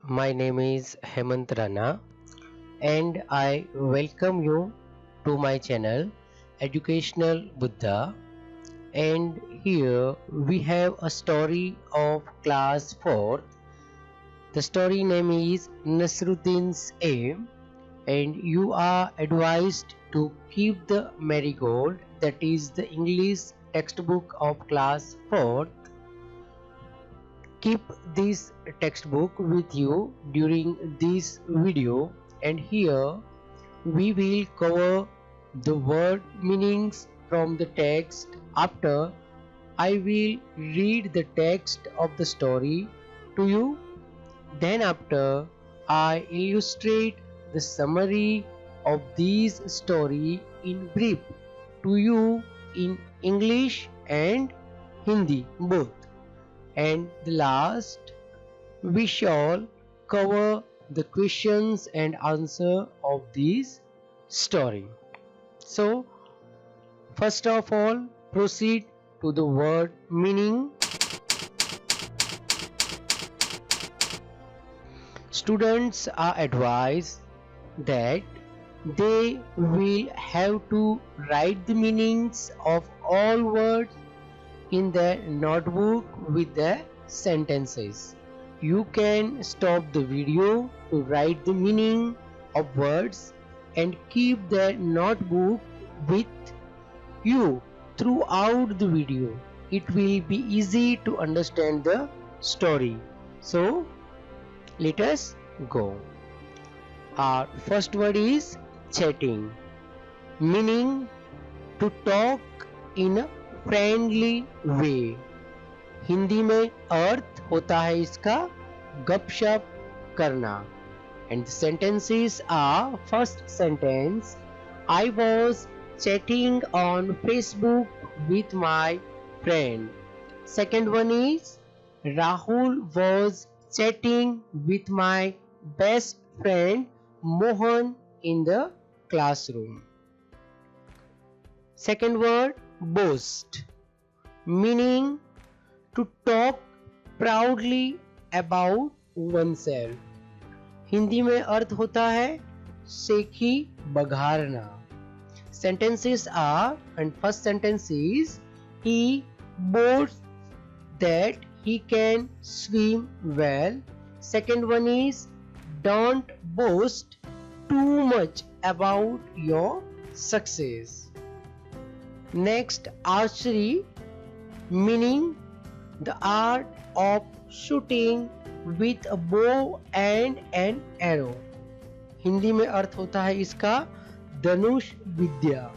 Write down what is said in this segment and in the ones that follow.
My name is Hemant Rana and I welcome you to my channel Educational Buddha, and here we have a story of class 4th. The story name is Nasruddin's Aim, and you are advised to keep the marigold, that is the English textbook of class 4th. Keep this textbook with you during this video, and here we will cover the word meanings from the text. After, I will read the text of the story to you. Then after, I illustrate the summary of this story in brief to you in English and Hindi both. And the last, we shall cover the questions and answer of this story. So, first of all, proceed to the word meaning. Students are advised that they will have to write the meanings of all words in the notebook with the sentences. You can stop the video to write the meaning of words and keep the notebook with you throughout the video. It will be easy to understand the story. So, let us go. Our first word is chatting, meaning to talk in a friendly way. Hindi में अर्थ होता है इसका गपशप करना. And sentences are, first sentence, I was chatting on Facebook with my friend. Second one is Rahul was chatting with my best friend Mohan in the classroom. Second word, boast, meaning to talk proudly about oneself. Hindi में अर्थ होता है सेखी बघारना. Sentences are, and first sentence is, he boasts that he can swim well. Second one is, don't boast too much about your success. Next, archery, meaning the art of shooting with a bow and an arrow. Hindi में अर्थ होता है इसका धनुष विद्या.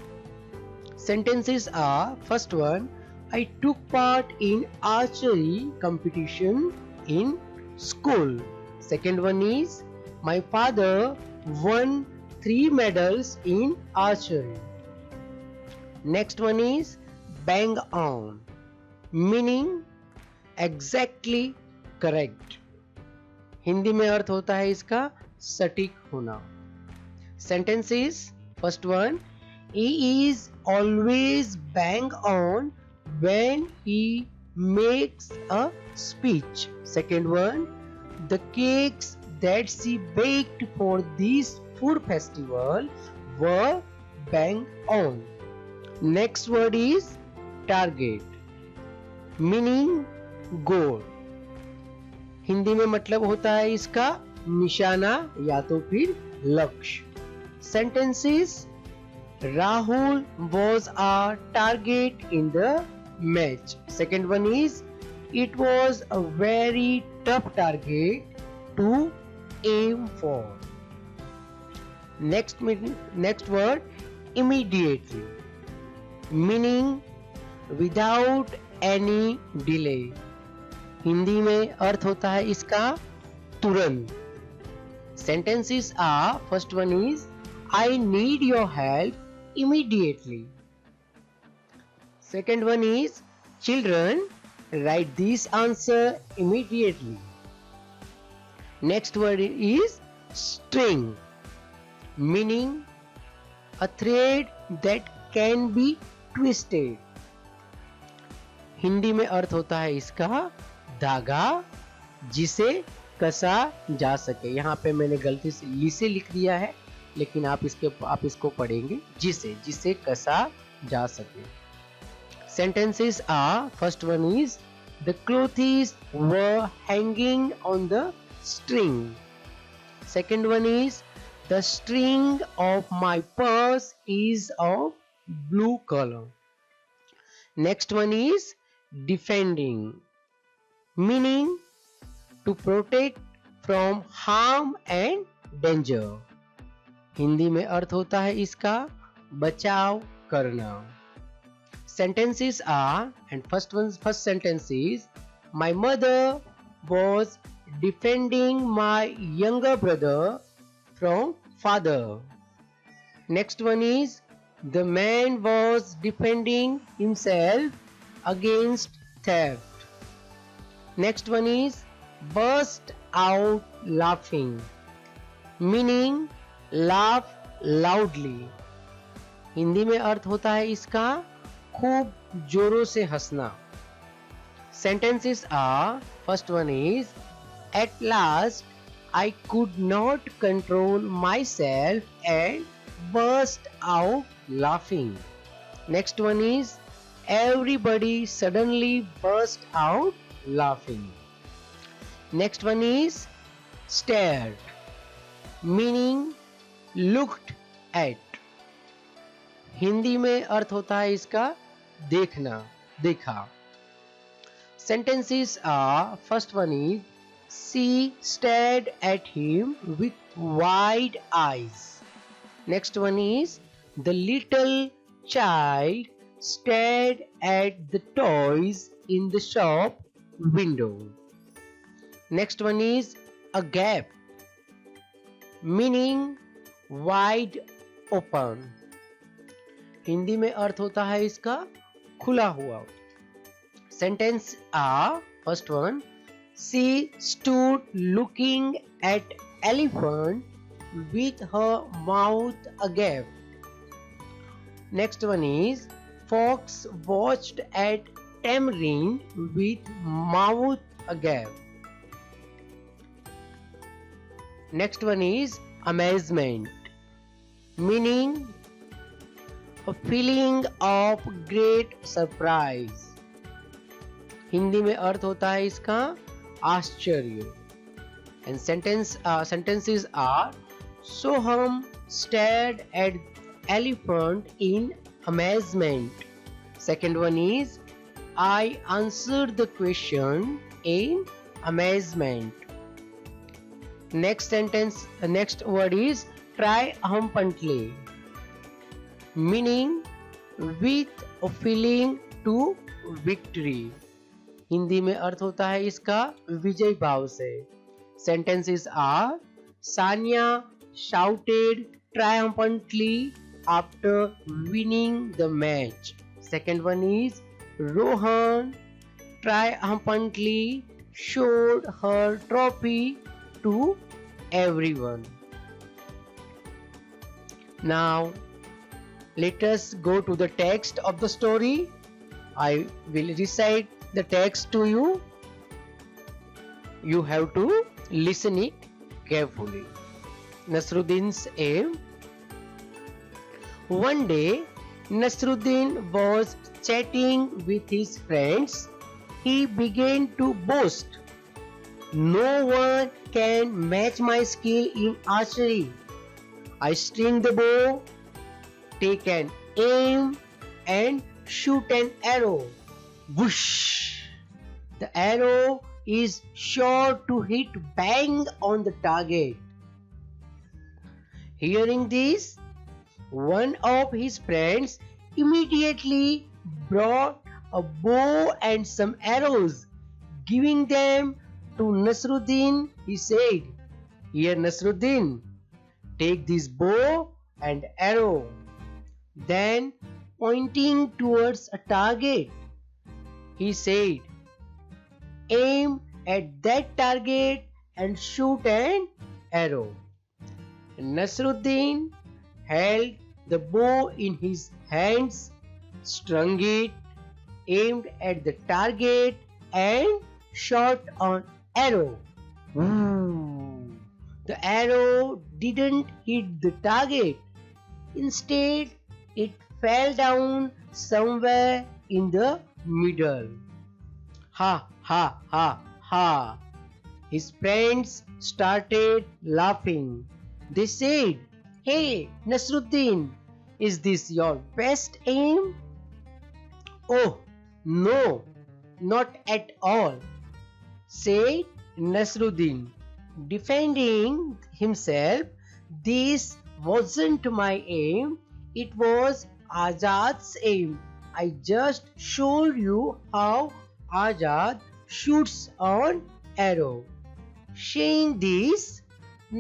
Sentences are, first one, I took part in archery competition in school. Second one is, my father won 3 medals in archery. Next one is bang on, meaning exactly correct. Hindi में अर्थ होता है इसका सटीक होना. Sentences, first one, he is always bang on when he makes a speech. Second one, the cakes that she baked for this food festival were bang on. Next word is target, meaning goal. Hindi में मतलब होता है इसका निशाना या तो फिर लक्ष्य. Sentences, Rahul was a target in the match. Second one is, it was a very tough target to aim for. Next word, immediately, meaning without any delay. Hindi में अर्थ होता है इसका तुरंत. Sentences are, first one is, I need your help immediately. Second one is, children, write this answer immediately. Next word is string, meaning a thread that can be twisted. Hindi में अर्थ होता है इसका धागा जिसे कसा जा सके। यहाँ पे मैंने गलती से जिसे लिख दिया है, लेकिन आप इसको पढ़ेंगे जिसे कसा जा सके। Sentences are, first one is, the clothes were hanging on the string. Second one is, the string of my purse is of blue color. Next one is, defending, meaning to protect from harm and danger. Hindi में अर्थ होता है इसका बचाव करना। Sentences are, and first sentence is, my mother was defending my younger brother from father. Next one is, the man was defending himself against theft. Next one is, burst out laughing, meaning laugh loudly. Hindi में अर्थ होता है इसका खूब जोरों से हंसना। Sentences are, first one is, at last I could not control myself and burst out laughing. Next one is, everybody suddenly burst out laughing. Next one is, stared, meaning looked at. Hindi में अर्थ होता है इसका देखना, देखा। Sentences are, first one is, she stared at him with wide eyes. Next one is, the little child stared at the toys in the shop window. Next one is, a gap, meaning wide open. Hindi में अर्थ होता है इसका खुला हुआ। Sentence are, first one, she stood looking at elephant with her mouth agape. Next one is, fox watched at tamarind with mouth agape. Next one is, amazement, meaning a feeling of great surprise. Hindi में अर्थ होता है इसका आश्चर्य। And sentences are, Soham stared at elephant in amazement. Second one is, I answered the question in amazement. Next word is triumphantly, meaning with a feeling to victory. Hindi में अर्थ होता है इसका विजय भाव से। Sentences are, Sanya shouted triumphantly after winning the match. Second one is, Rohan triumphantly showed her trophy to everyone. Now let us go to the text of the story. I will recite the text to you. You have to listen it carefully. Nasruddin's aim. One day, Nasruddin was chatting with his friends. He began to boast, "No one can match my skill in archery. I string the bow, take an aim, and shoot an arrow. Whoosh! The arrow is sure to hit bang on the target." Hearing this, one of his friends immediately brought a bow and some arrows. Giving them to Nasruddin, he said, "Here, Nasruddin, take this bow and arrow." Then, pointing towards a target, he said, "Aim at that target and shoot an arrow." Nasruddin held the bow in his hands, strung it, aimed at the target, and shot an arrow. The arrow didn't hit the target. Instead, it fell down somewhere in the middle. Ha ha ha ha. His friends started laughing. They said, "Hey, Nasruddin, is this your best aim?" "Oh, no, not at all," said Nasruddin, defending himself. "This wasn't my aim, it was Azad's aim. I just showed you how Azad shoots an arrow." Saying this,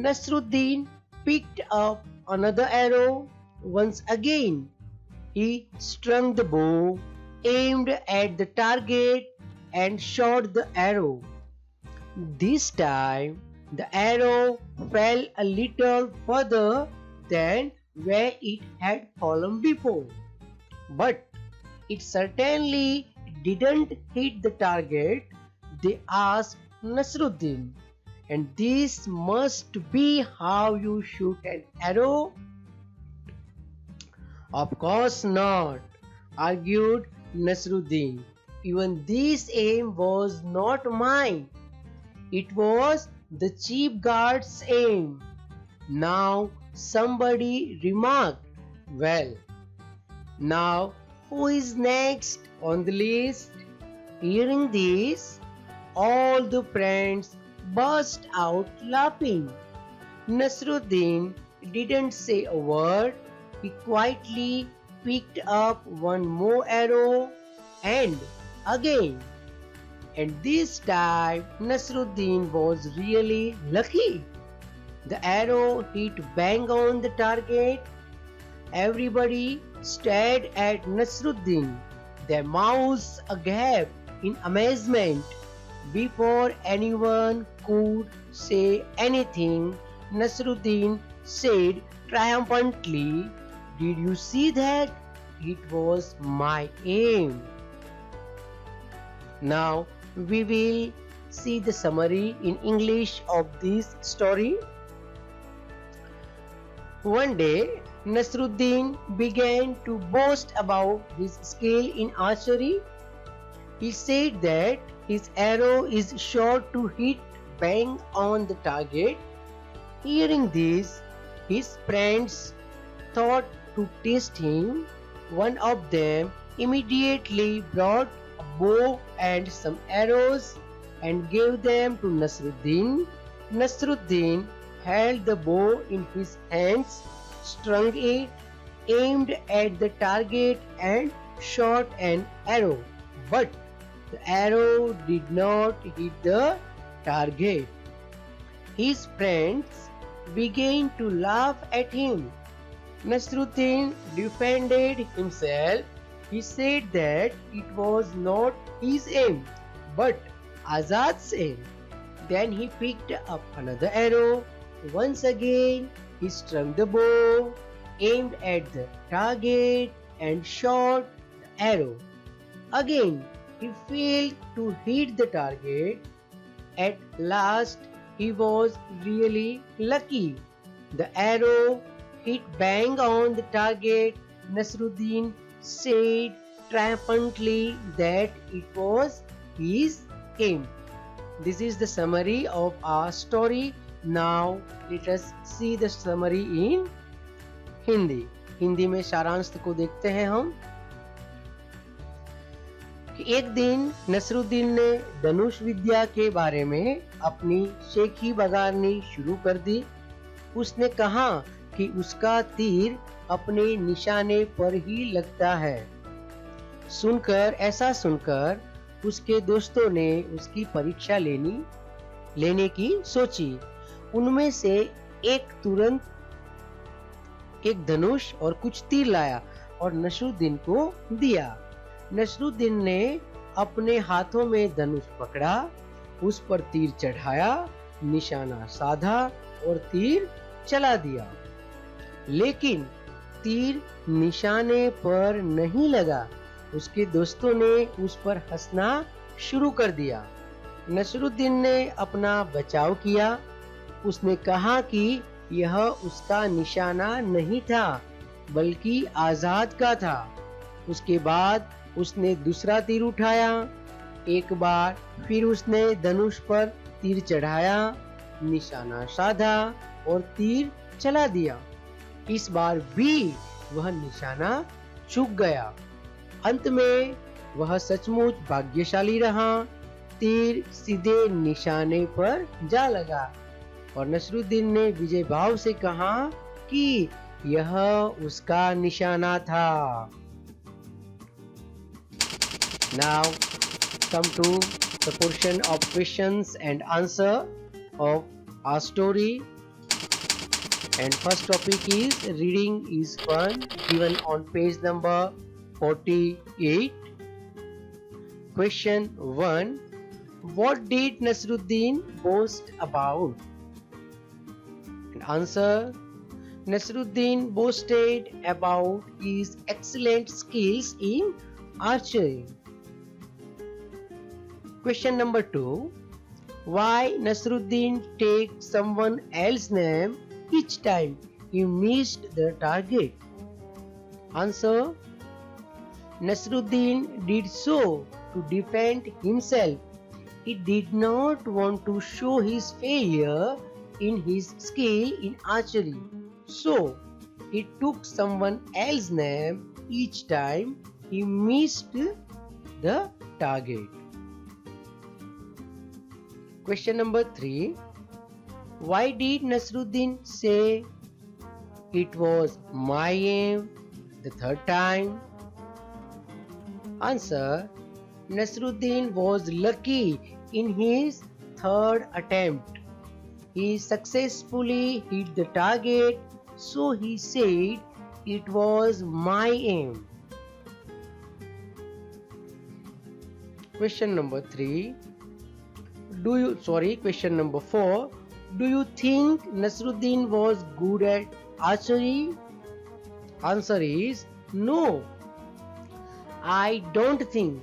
Nasruddin picked up another arrow. Once again, he strung the bow, aimed at the target, and shot the arrow. This time, the arrow fell a little further than where it had fallen before. But it certainly didn't hit the target. They asked Nasruddin, "And this must be how you shoot an arrow?" "Of course not," argued Nasruddin. "Even this aim was not mine. It was the chief guard's aim." Now somebody remarked, "Well, now who is next on the list?" Hearing this, all the friends burst out laughing. Nasruddin didn't say a word. He quietly picked up one more arrow and again. And this time Nasruddin was really lucky. The arrow hit bang on the target. Everybody stared at Nasruddin, their mouths agape in amazement. Before anyone could say anything, Nasruddin said triumphantly, "Did you see that? It was my aim." Now we will see the summary in English of this story. One day, Nasruddin began to boast about his skill in archery. He said that his arrow is sure to hit bang on the target. Hearing this, his friends thought to test him. One of them immediately brought a bow and some arrows and gave them to Nasruddin. Nasruddin held the bow in his hands, strung it, aimed at the target and shot an arrow. But the arrow did not hit the target. His friends began to laugh at him. Nasruddin defended himself. He said that it was not his aim, but Azad's aim. Then he picked up another arrow. Once again, he strung the bow, aimed at the target, and shot the arrow. Again, he failed to hit the target. At last, he was really lucky. The arrow hit bang on the target. Nasruddin said triumphantly that it was his aim. This is the summary of our story. Now let us see the summary in Hindi. Hindi में सारांश को देखते हैं हम कि एक दिन नसरुद्दीन ने धनुष विद्या के बारे में अपनी शेखी बगारनी शुरू कर दी। उसने कहा कि उसका तीर अपने निशाने पर ही लगता है। ऐसा सुनकर उसके दोस्तों ने उसकी परीक्षा लेने की सोची। उनमें से एक तुरंत एक धनुष और कुछ तीर लाया और नसरुद्दीन को दिया। नसरुद्दीन ने अपने हाथों में धनुष पकड़ा, उस पर तीर चढ़ाया, निशाना साधा और तीर चला दिया। लेकिन तीर निशाने पर नहीं लगा। उसके दोस्तों ने उस पर हंसना शुरू कर दिया। नसरुद्दीन ने अपना बचाव किया। उसने कहा कि यह उसका निशाना नहीं था बल्कि आजाद का था। उसके बाद उसने दूसरा तीर उठाया। एक बार फिर उसने धनुष पर तीर चढ़ाया, निशाना साधा और तीर चला दिया। इस बार भी वह निशाना चूक गया। अंत में वह सचमुच भाग्यशाली रहा। तीर सीधे निशाने पर जा लगा और नसरुद्दीन ने विजय भाव से कहा कि यह उसका निशाना था। Now come to the portion of questions and answer of our story. And first topic is reading is fun, given on page number 48. Question 1. What did Nasruddin boast about? And answer. Nasruddin boasted about his excellent skills in archery. Question number 2. Why Nasruddin take someone else's name each time he missed the target? Answer. Nasruddin did so to defend himself. He did not want to show his failure in his skill in archery. So, he took someone else's name each time he missed the target. Question number 3. Why did Nasruddin say it was my aim the third time? Answer. Nasruddin was lucky in his third attempt. He successfully hit the target, so he said it was my aim. Question number 4. Do you think Nasruddin was good at archery? Answer is no. I don't think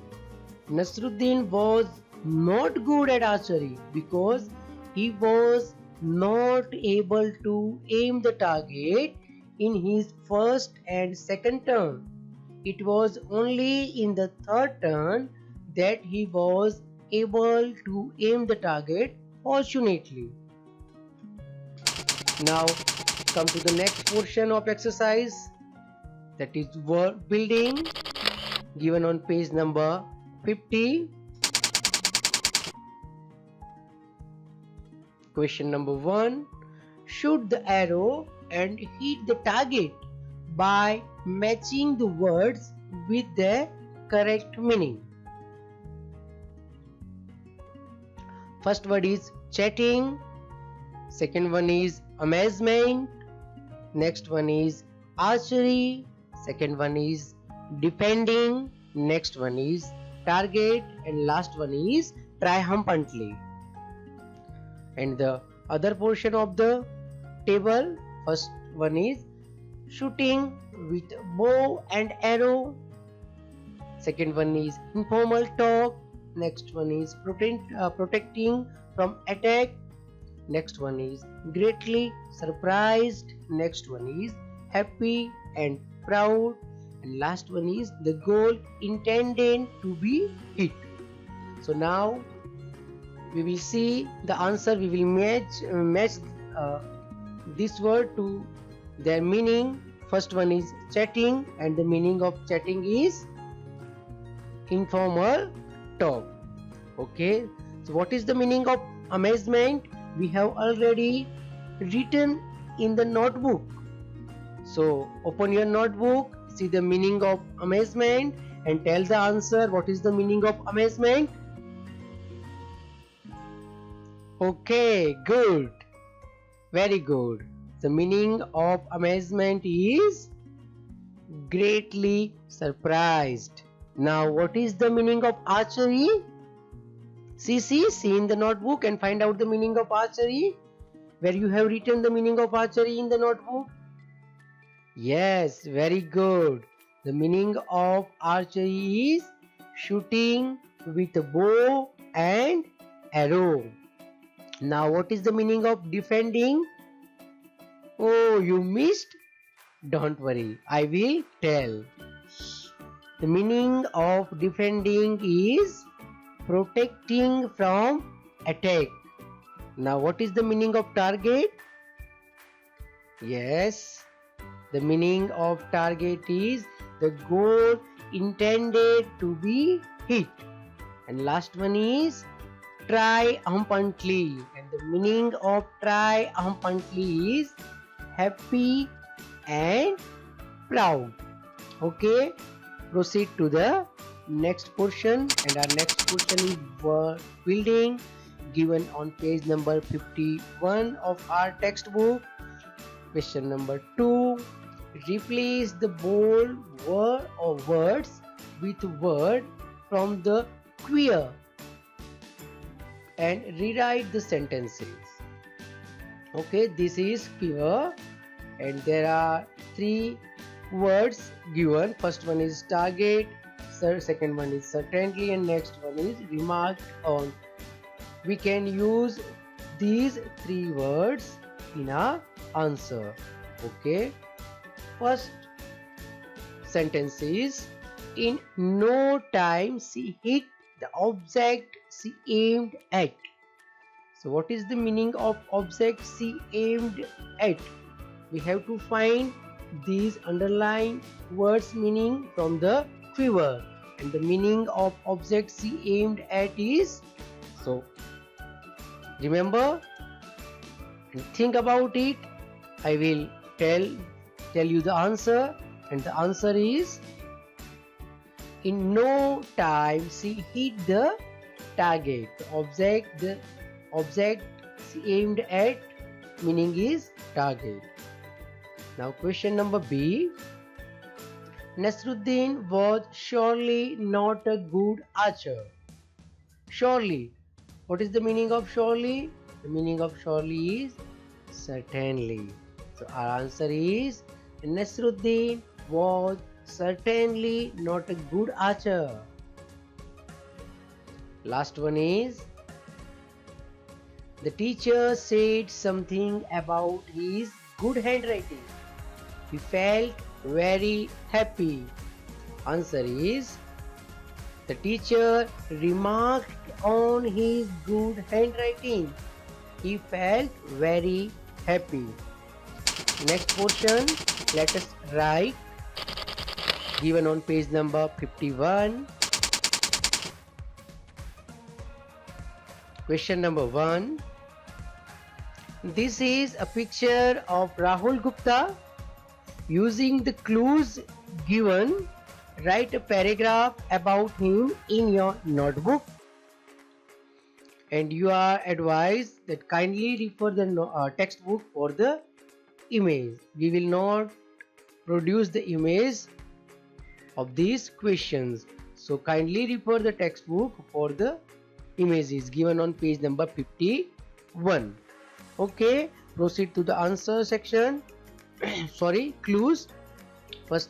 Nasruddin was not good at archery because he was not able to aim the target in his first and second turn. It was only in the third turn that he was able to aim the target fortunately. Now come to the next portion of exercise, that is word building, given on page number 50. Question number 1. Shoot the arrow and hit the target by matching the words with their correct meaning. First word is chatting. Second one is amazement. Next one is archery. Second one is defending. Next one is target. And last one is triumphantly. And the other portion of the table, first one is shooting with bow and arrow. Second one is informal talk. Next one is protecting from attack. Next one is greatly surprised. Next one is happy and proud. And last one is the goal intended to be hit. So now we will see the answer. We will match this word to their meaning. First one is chatting, and the meaning of chatting is informal talk. Okay, so what is the meaning of amazement? We have already written in the notebook. So open your notebook, see the meaning of amazement and tell the answer. What is the meaning of amazement? Okay, good. Very good. The meaning of amazement is greatly surprised. Now, what is the meaning of archery? See in the notebook and find out the meaning of archery. Where you have written the meaning of archery in the notebook? Yes, very good. The meaning of archery is shooting with a bow and arrow. Now what is the meaning of defending? Oh, you missed? Don't worry, I will tell. The meaning of defending is protecting from attack. Now what is the meaning of target? Yes, the meaning of target is the goal intended to be hit. And last one is triumphantly, and the meaning of triumphantly is happy and proud. Okay, proceed to the next portion, and our next portion is word building, given on page number 51 of our textbook. Question number 2. Replace the bold word or words with word from the queer and rewrite the sentences. Okay, this is queer, and there are 3 words given. First one is target, second one is certainly, and next one is remarked on. We can use these 3 words in our answer. Okay, first sentence is, in no time she hit the object she aimed at. So what is the meaning of object she aimed at? We have to find these underlying words meaning from the quiver, and the meaning of object she aimed at is, so remember and think about it. I will tell you the answer, and the answer is, in no time she hit the target. The object she aimed at meaning is target. Now question number B. Nasruddin was surely not a good archer. Surely. What is the meaning of surely? The meaning of surely is certainly. So our answer is, Nasruddin was certainly not a good archer. Last one is, the teacher said something about his good handwriting. He felt very happy. Answer is, the teacher remarked on his good handwriting. He felt very happy. Next portion, let us write, given on page number 51. Question number 1. This is a picture of Rahul Gupta. Using the clues given, write a paragraph about him in your notebook. And you are advised that kindly refer the textbook for the image. We will not produce the image of these questions, so kindly refer the textbook for the images given on page number 51. Okay, proceed to the answer section. Sorry, clues. First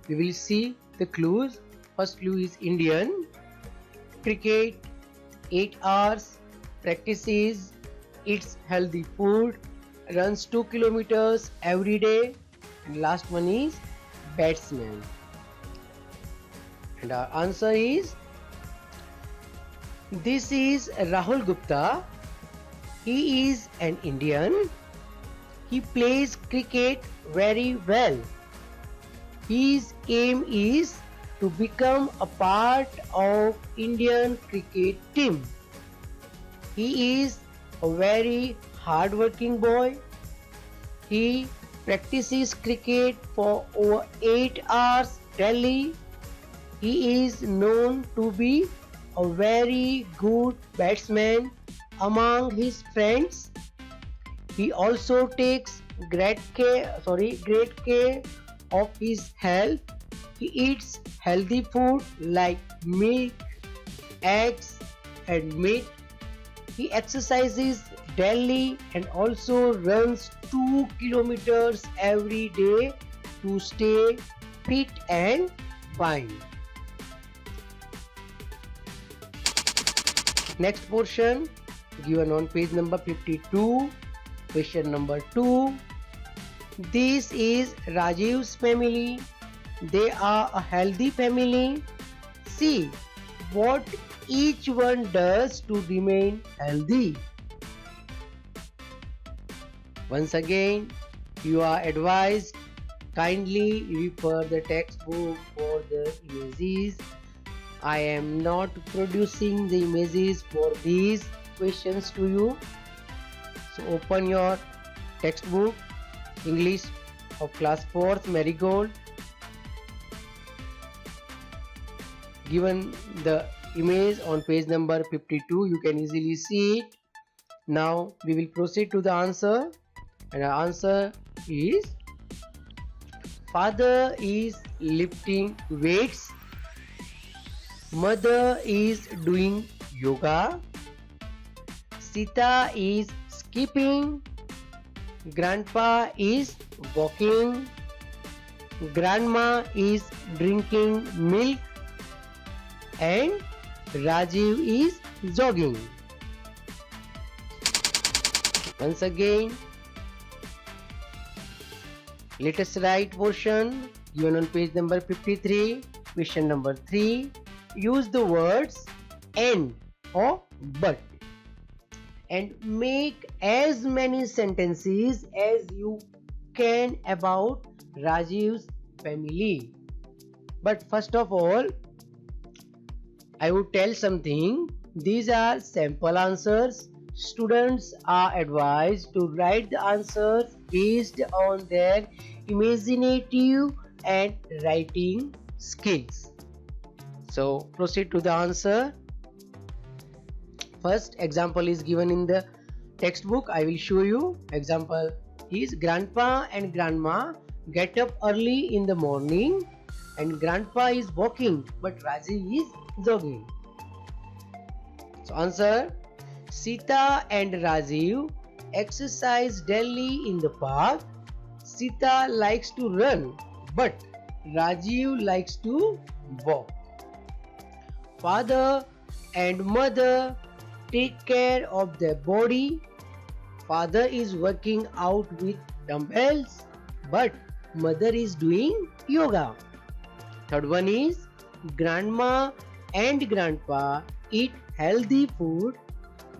we will see the clues. First clue is Indian, cricket, 8 hours, practices, eats healthy food, runs 2 kilometers every day, and last one is batsman. And our answer is, this is Rahul Gupta. He is an Indian. He plays cricket very well. His aim is to become a part of Indian cricket team. He is a very hard-working boy. He practices cricket for over 8 hours daily. He is known to be a very good batsman among his friends. He also takes great care of his health. He eats healthy food like milk, eggs, and meat. He exercises daily and also runs 2 kilometers every day to stay fit and fine. Next portion, given on page number 52. Question number 2. This is Rajiv's family. They are a healthy family. See what each one does to remain healthy. Once again, you are advised, kindly refer the textbook for the images. I am not producing the images for these questions to you. So open your textbook, English of class 4th, Marigold. Given the image on page number 52, you can easily see it. Now we will proceed to the answer, and our answer is: father is lifting weights, mother is doing yoga, Sita is skipping, grandpa is walking, grandma is drinking milk, and Rajiv is jogging. Once again, let us write portion given on page number 53. Question number 3. Use the words and or but and make as many sentences as you can about Rajiv's family. But first of all, I would tell something. These are sample answers. Students are advised to write the answers based on their imaginative and writing skills. So proceed to the answer. First example is given in the textbook. I will show you. Example is: grandpa and grandma get up early in the morning, and grandpa is walking but Rajiv is jogging. So answer: Sita and Rajiv exercise daily in the park. Sita likes to run, but Rajiv likes to walk. Father and mother take care of their body. Father is working out with dumbbells, but mother is doing yoga. Third one is: grandma and grandpa eat healthy food.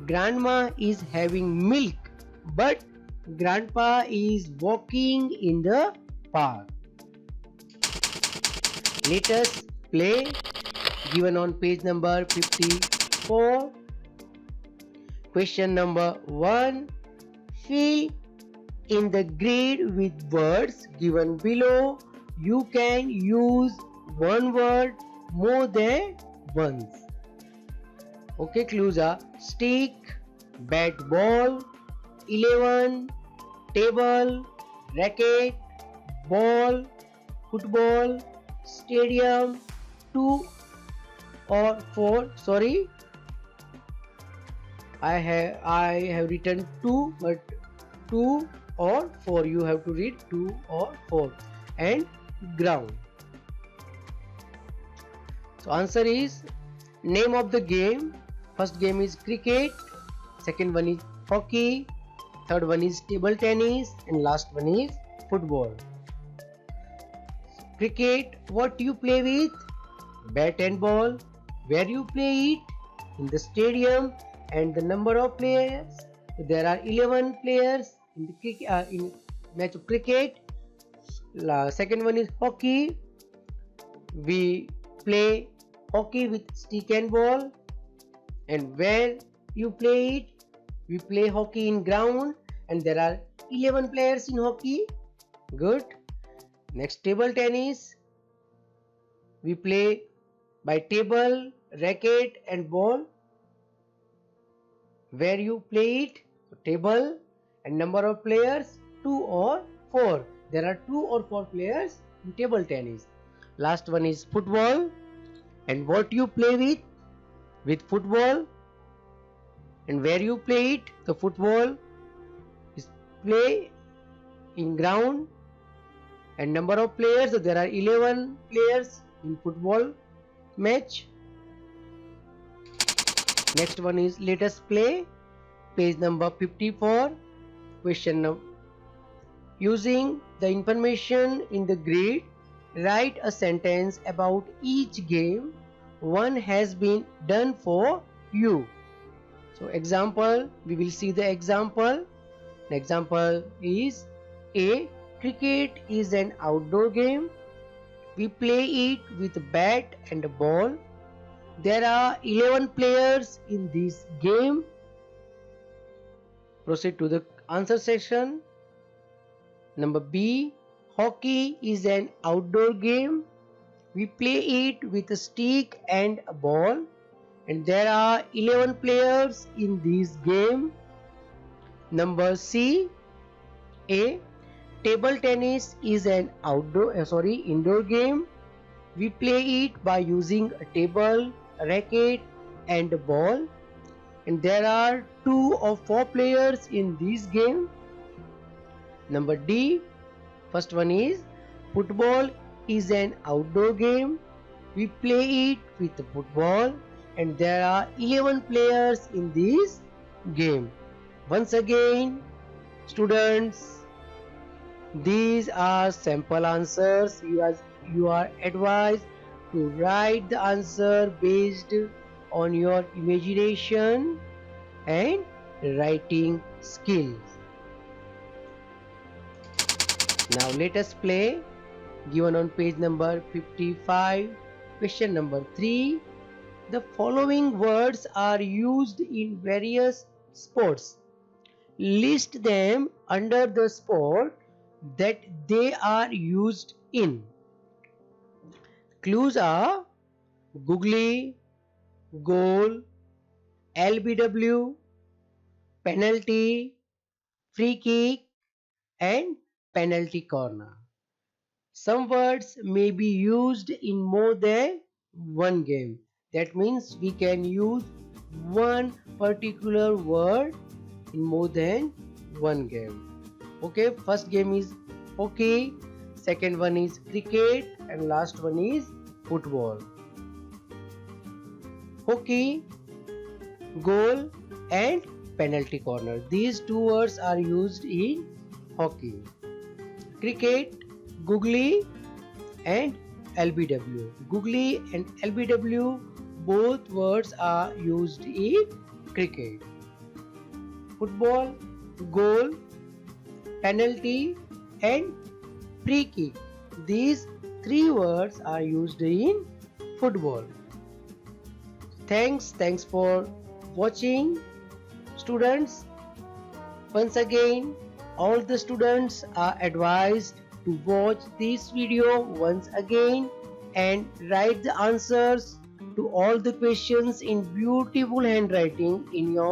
Grandma is having milk, but grandpa is walking in the park. Let us play. Given on page number 54. Question number 1. Fill in the grid with words given below. You can use one word more than once. Okay, clues are: stick, bat, ball, 11, table, racket, ball, football, stadium, 2 or 4. Sorry, I have written 2, but 2 or 4. You have to read 2 or 4. And ground. So answer is: name of the game. First game is cricket, second one is hockey, third one is table tennis, and last one is football. Cricket, what you play with? Bat and ball. Where you play it? In the stadium. And the number of players? There are 11 players in the match of cricket. Second one is hockey. We play hockey with stick and ball. And where you play it? We play hockey in ground, and there are 11 players in hockey. Good. Next, table tennis. We play by table, racket and ball. Where you play it? Table. And number of players? 2 or 4. There are 2 or 4 players in table tennis. Last one is football. And what you play with? With football. And where you play it? The football is play in ground. And number of players, there are 11 players in football match. Next one is: let us play. page number 54. Question number. Using the information in the grid, write a sentence about each game one has been done for you. So example, we will see the example. The example is A. Cricket is an outdoor game. We play it with a bat and a ball. There are 11 players in this game. Proceed to the answer section. Number B. Hockey is an outdoor game. We play it with a stick and a ball. And there are 11 players in this game. Number C. A. Table tennis is an indoor game. We play it by using a table, a racket and a ball. And there are 2 or 4 players in this game. Number D. First one is football is an outdoor game. We play it with a football and there are 11 players in this game. Once again, students, these are sample answers. You are advised to write the answer based on your imagination and writing skills. Now let us play. Given on page number 55. Question number 3. The following words are used in various sports. List them under the sport that they are used in. Clues are googly, goal, LBW, penalty, free kick and penalty corner. Some words may be used in more than one game. That means we can use one particular word in more than one game. Okay, first game is hockey, second one is cricket and last one is football. Hockey, goal and penalty corner. These 2 words are used in hockey. Cricket, googly and LBW. Googly and LBW, both words are used in cricket. Football, goal, penalty and free kick. These 3 words are used in football. Thanks for watching, students. Once again, all the students are advised to watch this video once again and write the answers to all the questions in beautiful handwriting in your